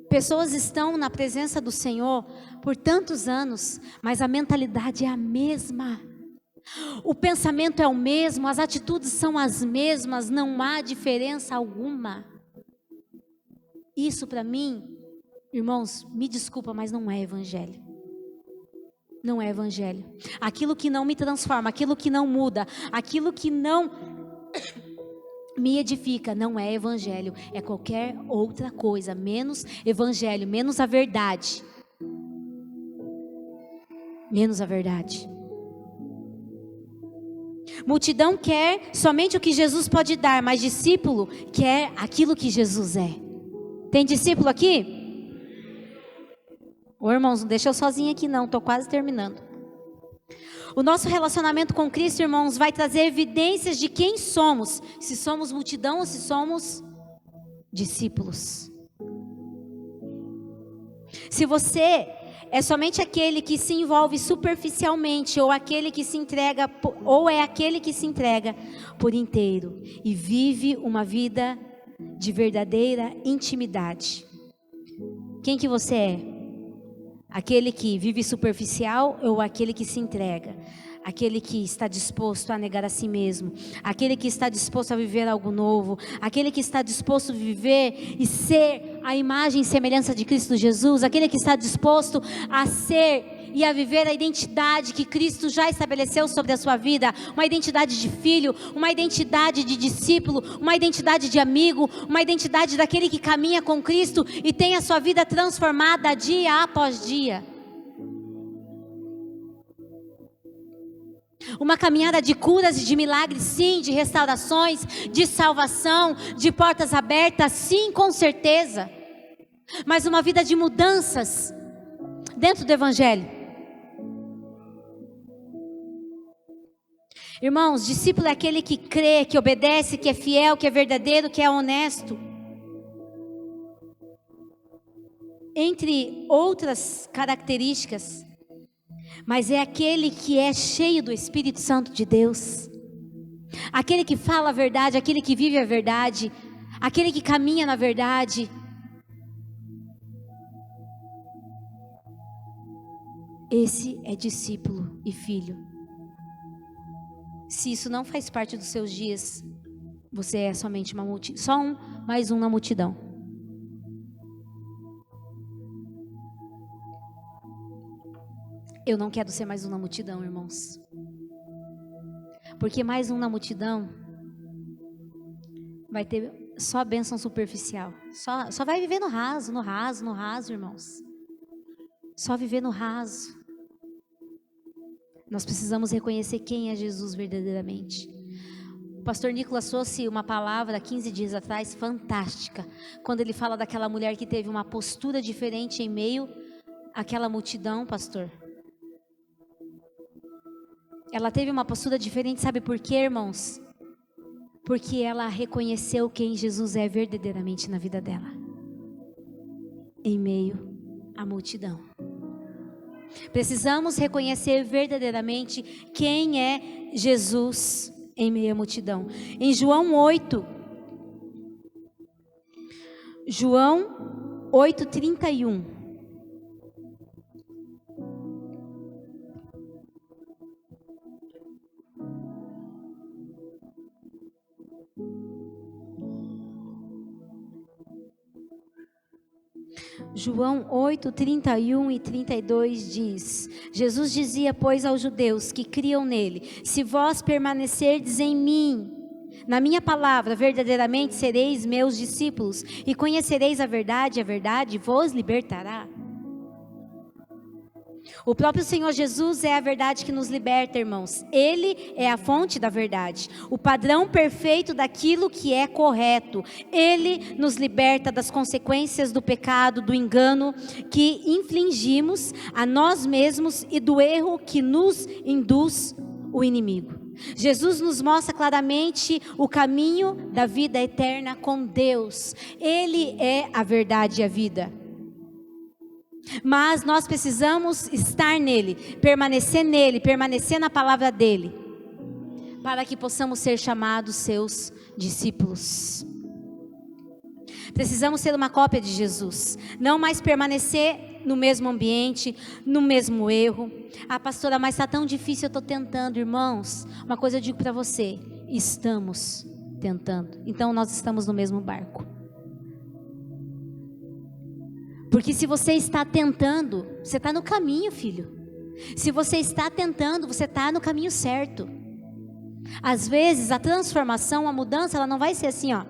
pessoas estão na presença do Senhor por tantos anos, mas a mentalidade é a mesma. O pensamento é o mesmo, as atitudes são as mesmas, não há diferença alguma. Isso para mim, irmãos, me desculpa, mas não é evangelho. Não é evangelho. Aquilo que não me transforma, aquilo que não muda, aquilo que não me edifica, não é evangelho. É qualquer outra coisa, menos evangelho, menos a verdade. Menos a verdade. Multidão quer somente o que Jesus pode dar, mas discípulo quer aquilo que Jesus é. Tem discípulo aqui? Ô irmãos, não deixa eu sozinha aqui não, estou quase terminando. O nosso relacionamento com Cristo, irmãos, vai trazer evidências de quem somos. Se somos multidão ou se somos discípulos. Se você é somente aquele que se envolve superficialmente, ou aquele que se entrega, ou é aquele que se entrega por inteiro e vive uma vida de verdadeira intimidade. Quem que você é? Aquele que vive superficial ou aquele que se entrega? Aquele que está disposto a negar a si mesmo, aquele que está disposto a viver algo novo, aquele que está disposto a viver e ser a imagem e semelhança de Cristo Jesus, aquele que está disposto a ser e a viver a identidade que Cristo já estabeleceu sobre a sua vida, uma identidade de filho, uma identidade de discípulo, uma identidade de amigo, uma identidade daquele que caminha com Cristo e tem a sua vida transformada dia após dia. Uma caminhada de curas e de milagres, sim, de restaurações, de salvação, de portas abertas, sim, com certeza. Mas uma vida de mudanças dentro do Evangelho. Irmãos, discípulo é aquele que crê, que obedece, que é fiel, que é verdadeiro, que é honesto. Entre outras características, mas é aquele que é cheio do Espírito Santo de Deus, aquele que fala a verdade, aquele que vive a verdade, aquele que caminha na verdade. Esse é discípulo e filho. Se isso não faz parte dos seus dias, você é somente mais um na multidão. Eu não quero ser mais um na multidão, irmãos. Porque mais um na multidão vai ter só bênção superficial. Só vai viver no raso, irmãos. Só viver no raso. Nós precisamos reconhecer quem é Jesus verdadeiramente. O pastor Nicolas trouxe uma palavra 15 dias atrás, fantástica, quando ele fala daquela mulher que teve uma postura diferente em meio àquela multidão, pastor. Ela teve uma postura diferente, sabe por quê, irmãos? Porque ela reconheceu quem Jesus é verdadeiramente na vida dela, em meio à multidão. Precisamos reconhecer verdadeiramente quem é Jesus em meio à multidão. Em João 8:31. João 8:31 e 32 diz: Jesus dizia, pois, aos judeus que criam nele: se vós permanecerdes em mim, na minha palavra, verdadeiramente sereis meus discípulos, e conhecereis a verdade vos libertará. O próprio Senhor Jesus é a verdade que nos liberta, irmãos. Ele é a fonte da verdade, o padrão perfeito daquilo que é correto. Ele nos liberta das consequências do pecado, do engano que infligimos a nós mesmos e do erro que nos induz o inimigo. Jesus nos mostra claramente o caminho da vida eterna com Deus. Ele é a verdade e a vida. Mas nós precisamos estar nele, permanecer na palavra dele, para que possamos ser chamados seus discípulos. Precisamos ser uma cópia de Jesus, não mais permanecer no mesmo ambiente, no mesmo erro. Ah, pastora, mas está tão difícil, eu estou tentando. Irmãos, uma coisa eu digo para você: estamos tentando, então nós estamos no mesmo barco. Porque se você está tentando, você está no caminho, filho. Se você está tentando, você está no caminho certo. Às vezes a transformação, a mudança, ela não vai ser assim, ó,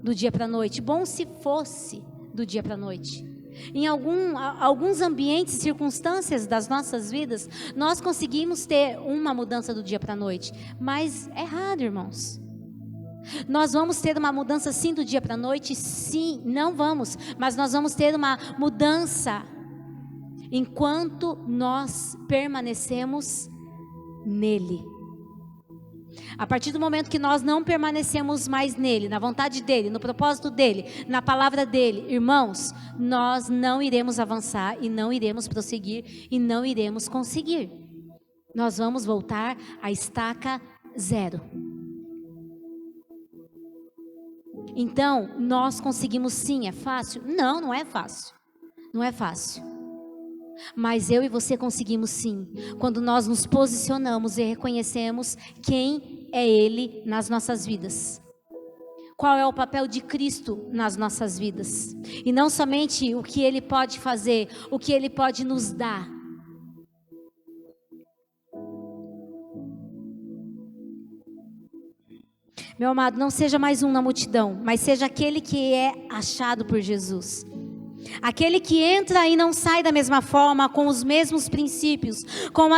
do dia para a noite. Bom se fosse do dia para a noite. Em alguns ambientes, circunstâncias das nossas vidas, nós conseguimos ter uma mudança do dia para a noite. Mas é errado, irmãos. Nós vamos ter uma mudança sim do dia para a noite? Sim, não vamos. Mas nós vamos ter uma mudança enquanto nós permanecemos nele. A partir do momento que nós não permanecemos mais nele, na vontade dele, no propósito dele, na palavra dele, irmãos, nós não iremos avançar e não iremos prosseguir e não iremos conseguir. Nós vamos voltar à estaca zero. Então, nós conseguimos sim, é fácil? Não, não é fácil. Não é fácil. Mas eu e você conseguimos sim, quando nós nos posicionamos e reconhecemos quem é Ele nas nossas vidas. Qual é o papel de Cristo nas nossas vidas. E não somente o que Ele pode fazer, o que Ele pode nos dar. Meu amado, não seja mais um na multidão, mas seja aquele que é achado por Jesus. Aquele que entra e não sai da mesma forma, com os mesmos princípios, com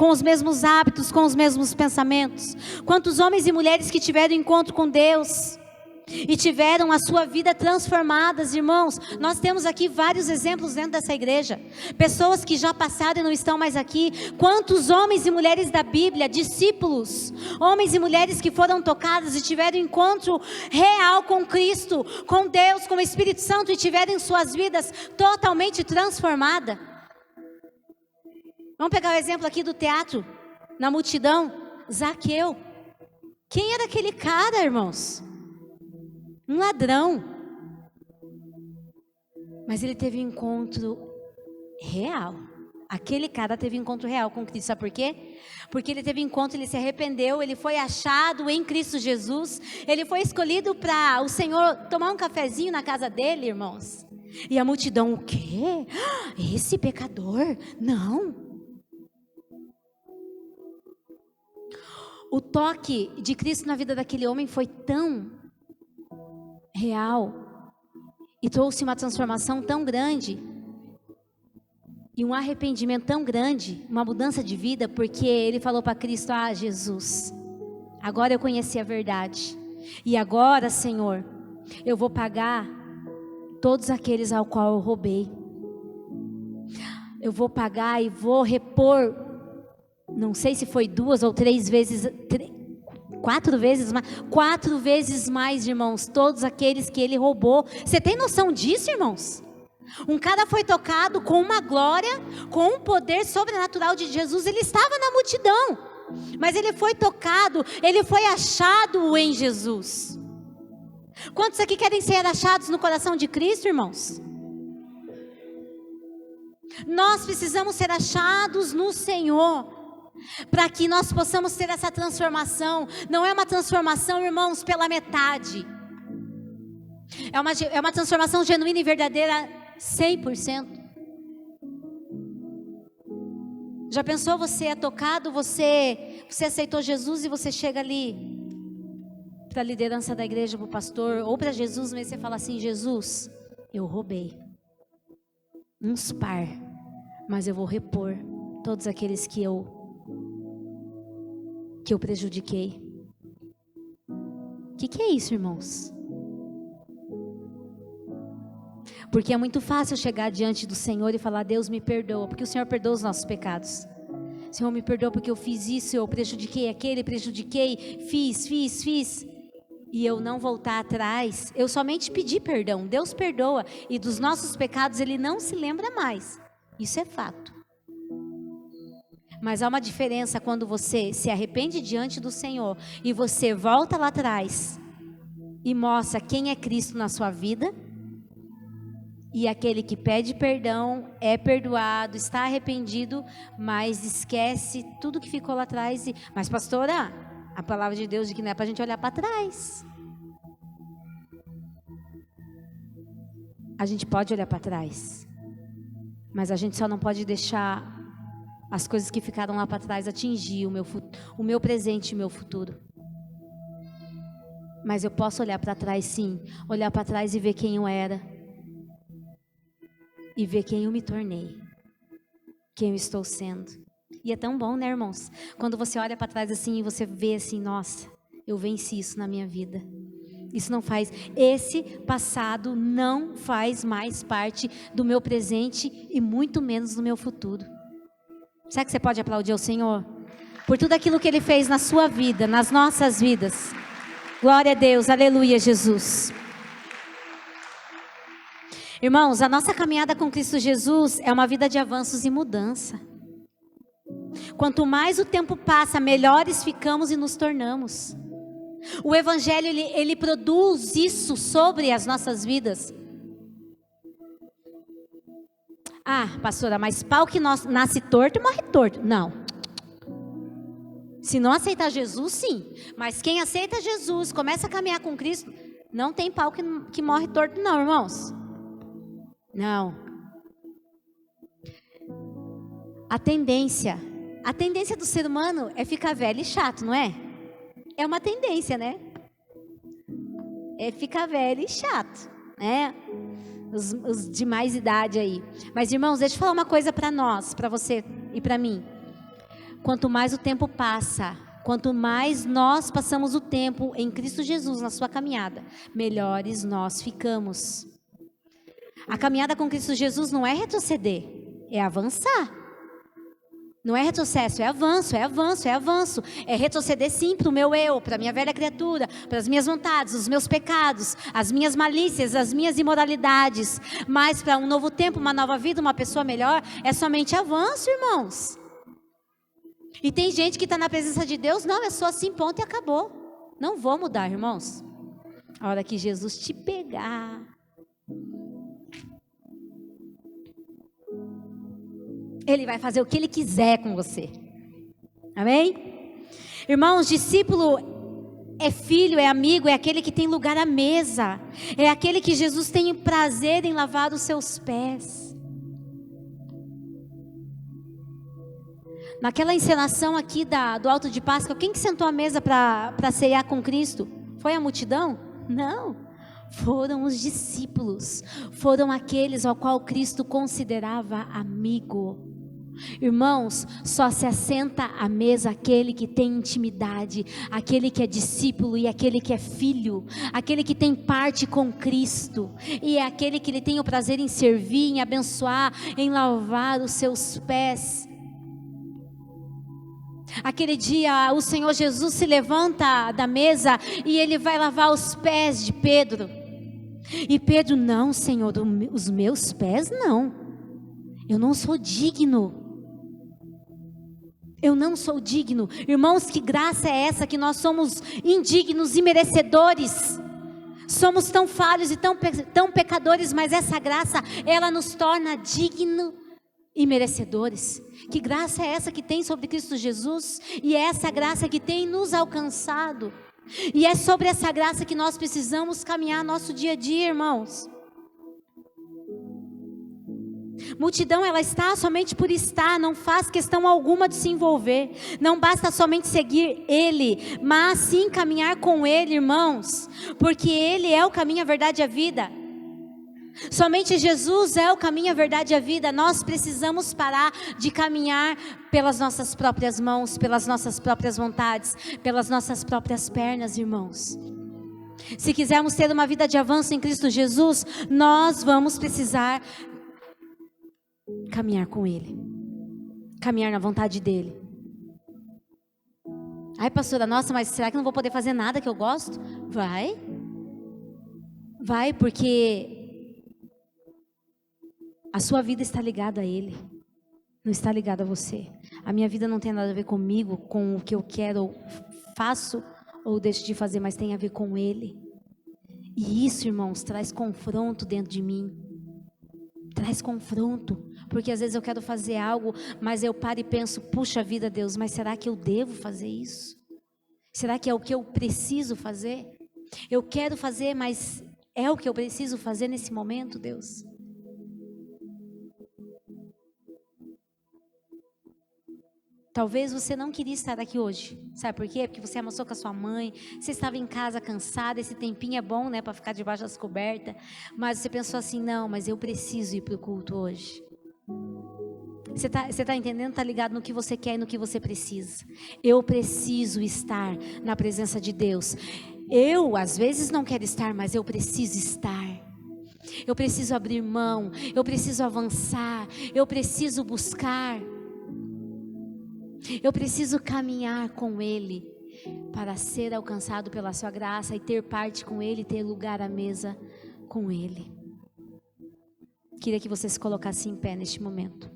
os mesmos hábitos, com os mesmos pensamentos. Quantos homens e mulheres que tiveram encontro com Deus e tiveram a sua vida transformadas, irmãos. Nós temos aqui vários exemplos dentro dessa igreja. Pessoas que já passaram e não estão mais aqui. Quantos homens e mulheres da Bíblia, discípulos, homens e mulheres que foram tocados e tiveram encontro real com Cristo, com Deus, com o Espírito Santo, e tiveram suas vidas totalmente transformadas. Vamos pegar o exemplo aqui do teatro, na multidão, Zaqueu. Quem era aquele cara, irmãos? Um ladrão. Mas ele teve um encontro real Aquele cara teve encontro real com Cristo, sabe por quê? Porque ele teve encontro, ele se arrependeu, ele foi achado em Cristo Jesus, ele foi escolhido para o Senhor tomar um cafezinho na casa dele, irmãos. E a multidão, o quê? Esse pecador? Não. O toque de Cristo na vida daquele homem foi tão real e trouxe uma transformação tão grande e um arrependimento tão grande, uma mudança de vida, porque ele falou para Cristo: ah, Jesus, agora eu conheci a verdade, e agora, Senhor, eu vou pagar todos aqueles ao qual eu roubei. Eu vou pagar e vou repor, não sei se foi 2 ou 3 vezes, 4 vezes mais, irmãos, todos aqueles que ele roubou. Você tem noção disso, irmãos? Um cara foi tocado com uma glória, com um poder sobrenatural de Jesus. Ele estava na multidão, mas ele foi tocado, ele foi achado em Jesus. Quantos aqui querem ser achados no coração de Cristo, irmãos? Nós precisamos ser achados no Senhor, para que nós possamos ter essa transformação. Não é uma transformação, irmãos, pela metade. É uma transformação genuína e verdadeira, 100%. Já pensou, você é tocado, você aceitou Jesus e você chega ali para a liderança da igreja, para o pastor, ou para Jesus mesmo, você fala assim: Jesus, eu roubei uns par, mas eu vou repor todos aqueles que eu prejudiquei. O que é isso, irmãos? Porque é muito fácil chegar diante do Senhor e falar: Deus, me perdoa, porque o Senhor perdoa os nossos pecados. Senhor, me perdoa porque eu fiz isso, eu prejudiquei aquele, fiz. E eu não voltar atrás, eu somente pedi perdão. Deus perdoa, e dos nossos pecados Ele não se lembra mais. Isso é fato. Mas há uma diferença quando você se arrepende diante do Senhor e você volta lá atrás e mostra quem é Cristo na sua vida. E aquele que pede perdão, é perdoado, está arrependido, mas esquece tudo que ficou lá atrás. Mas pastora, a palavra de Deus diz que não é para a gente olhar para trás. A gente pode olhar para trás, mas a gente só não pode deixar as coisas que ficaram lá para trás atingir o meu presente e o meu futuro. Mas eu posso olhar para trás, sim, olhar para trás e ver quem eu era. E ver quem eu me tornei, quem eu estou sendo. E é tão bom, né, irmãos? Quando você olha para trás assim e você vê assim: nossa, eu venci isso na minha vida. Esse passado não faz mais parte do meu presente e muito menos do meu futuro. Será que você pode aplaudir ao Senhor? Por tudo aquilo que Ele fez na sua vida, nas nossas vidas. Glória a Deus, aleluia, Jesus. Irmãos, a nossa caminhada com Cristo Jesus é uma vida de avanços e mudança. Quanto mais o tempo passa, melhores ficamos e nos tornamos. O Evangelho, ele produz isso sobre as nossas vidas. Ah, pastora, mas pau que nasce torto, morre torto. Não. Se não aceitar Jesus, sim. Mas quem aceita Jesus, começa a caminhar com Cristo, não tem pau que morre torto não, irmãos. Não. A tendência do ser humano é ficar velho e chato, não é? É uma tendência, né? É ficar velho e chato, né? Os de mais idade aí. Mas, irmãos, deixa eu falar uma coisa para nós, para você e para mim. Quanto mais o tempo passa, quanto mais nós passamos o tempo em Cristo Jesus na sua caminhada, melhores nós ficamos. A caminhada com Cristo Jesus não é retroceder, é avançar. Não é retrocesso, é avanço, é avanço, é avanço. É retroceder sim para o meu eu, para a minha velha criatura, para as minhas vontades, os meus pecados, as minhas malícias, as minhas imoralidades. Mas para um novo tempo, uma nova vida, uma pessoa melhor, é somente avanço, irmãos. E tem gente que está na presença de Deus, não, é só assim, ponto e acabou. Não vou mudar, irmãos. A hora que Jesus te pegar... Ele vai fazer o que Ele quiser com você. Amém? Irmãos, discípulo é filho, é amigo, é aquele que tem lugar à mesa. É aquele que Jesus tem prazer em lavar os seus pés. Naquela encenação aqui do Alto de Páscoa, quem que sentou à mesa para ceiar com Cristo? Foi a multidão? Não. Foram os discípulos. Foram aqueles ao qual Cristo considerava amigo. Irmãos, só se assenta à mesa aquele que tem intimidade, aquele que é discípulo e aquele que é filho, aquele que tem parte com Cristo, e é aquele que ele tem o prazer em servir, em abençoar, em lavar os seus pés. Aquele dia o Senhor Jesus se levanta da mesa e ele vai lavar os pés de Pedro. E Pedro: não, Senhor, os meus pés não, eu não sou digno. Eu não sou digno. Irmãos, que graça é essa, que nós somos indignos e merecedores. Somos tão falhos e tão pecadores, mas essa graça, ela nos torna dignos e merecedores. Que graça é essa que tem sobre Cristo Jesus? E é essa graça que tem nos alcançado. E é sobre essa graça que nós precisamos caminhar nosso dia a dia, irmãos. Multidão, ela está somente por estar, não faz questão alguma de se envolver. Não basta somente seguir Ele, mas sim caminhar com Ele, irmãos. Porque Ele é o caminho, a verdade e a vida. Somente Jesus é o caminho, a verdade e a vida. Nós precisamos parar de caminhar pelas nossas próprias mãos, pelas nossas próprias vontades, pelas nossas próprias pernas, irmãos. Se quisermos ter uma vida de avanço em Cristo Jesus, nós vamos precisar caminhar com Ele, caminhar na vontade dEle. Ai, pastora, nossa, mas será que não vou poder fazer nada que eu gosto? Vai, porque a sua vida está ligada a Ele, não está ligada a você. A minha vida não tem nada a ver comigo, com o que eu quero, ou faço, ou deixo de fazer, mas tem a ver com Ele. E isso, irmãos, traz confronto dentro de mim. Traz confronto, porque às vezes eu quero fazer algo, mas eu paro e penso: puxa vida, Deus, mas será que eu devo fazer isso? Será que é o que eu preciso fazer? Eu quero fazer, mas é o que eu preciso fazer nesse momento, Deus? Talvez você não queria estar aqui hoje. Sabe por quê? Porque você almoçou com a sua mãe, você estava em casa cansada, esse tempinho é bom, né, para ficar debaixo das cobertas. Mas você pensou assim: não, mas eu preciso ir para o culto hoje. Você tá entendendo? Está ligado no que você quer e no que você precisa. Eu preciso estar na presença de Deus. Eu, às vezes, não quero estar, mas eu preciso estar. Eu preciso abrir mão, eu preciso avançar, eu preciso buscar. Eu preciso caminhar com Ele para ser alcançado pela sua graça e ter parte com Ele, ter lugar à mesa com Ele. Queria que você se colocasse em pé neste momento.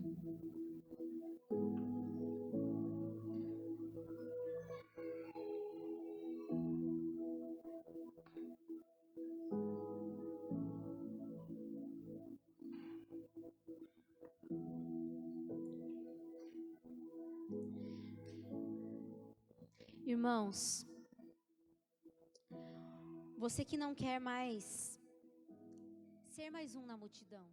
Irmãos, você que não quer mais ser mais um na multidão,